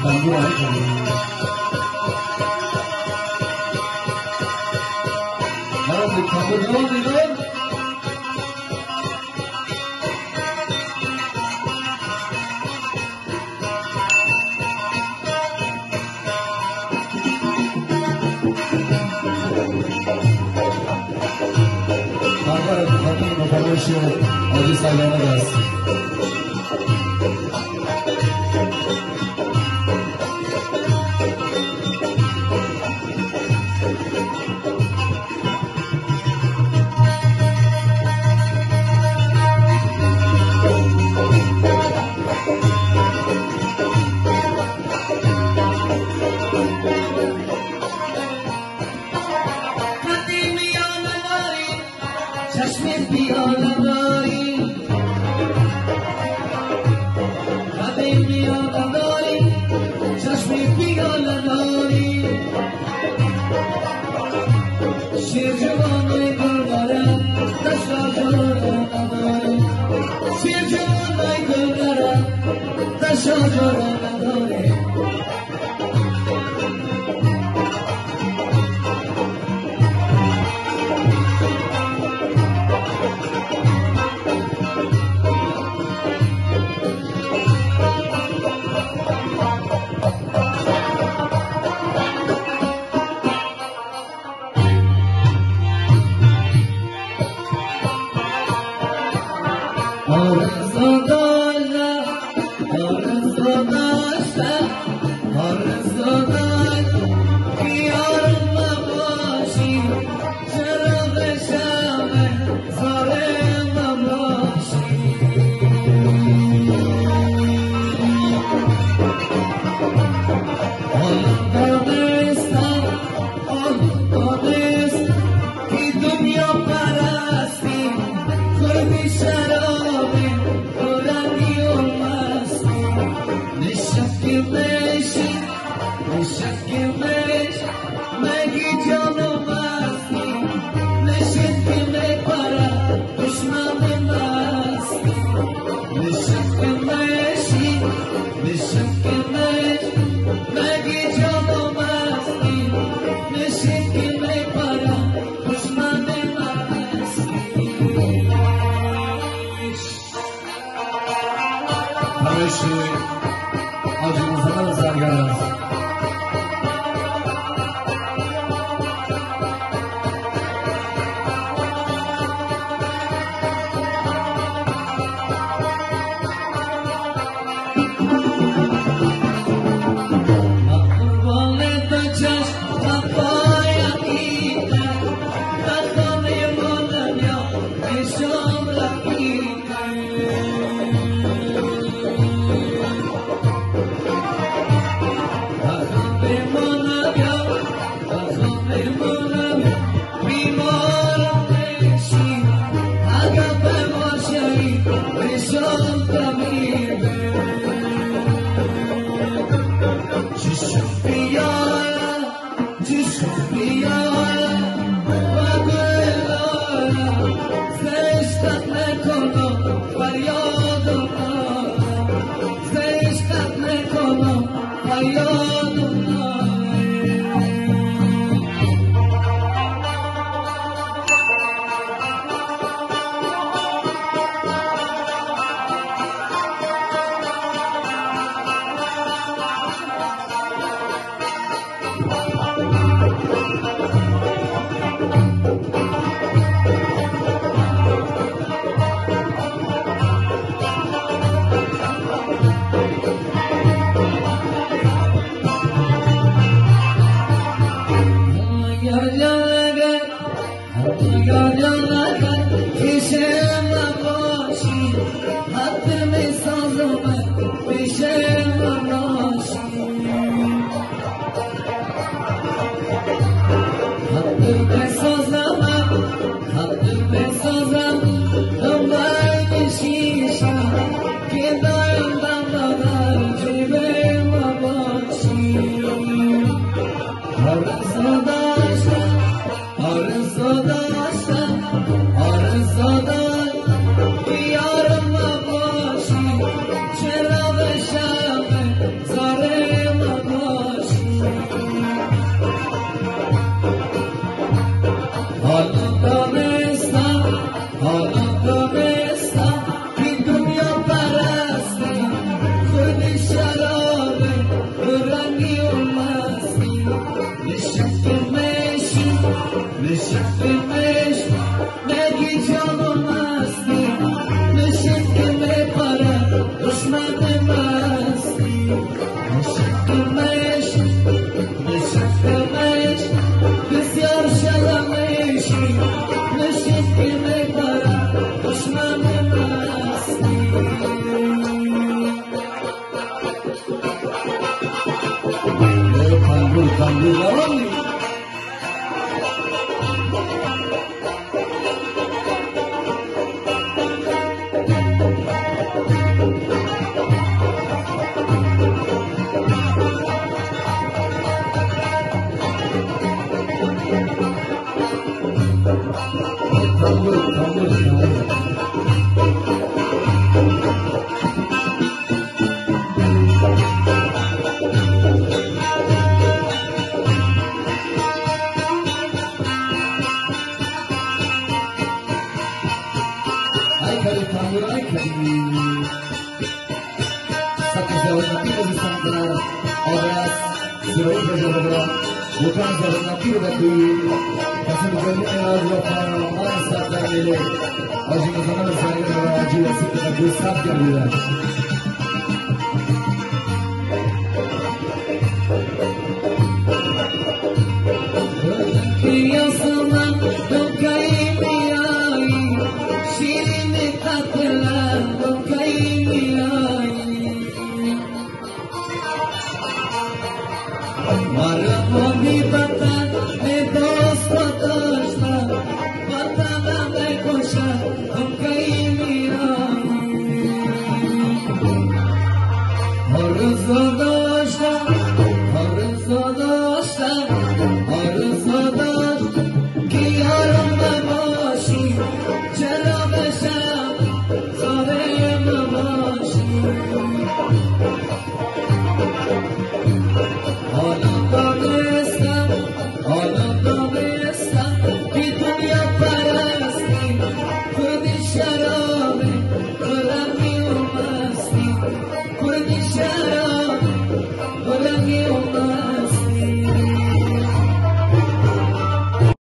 Acı Salyan'a gelsin. چشم پیاله داری قدیم پیاله داری چشم پیاله داری شیر جوانی گل داره دشتا جوان نداری شیر جوانی گل داره دشتا جوان نداری Acımızdan zarganız. Stop. حالا دانستم این دنیا پرستی خود شرابه و رنگی و مستی نشفتمش نگی جان و مستی نشفتمه پره دشمن مستی نشفتمش بسیار شلمشی نشفتمه پره دشمن مستی کندول روانی bukan jalan nabi bagi kasih berjalan Al-Quran Allah sabda milik Haji Muhammad Zaid Haji Wasit Abu Sabda milik Dia sama dokai miai Shirin katla dokai miai Marah mohi batan, dost batashna, batan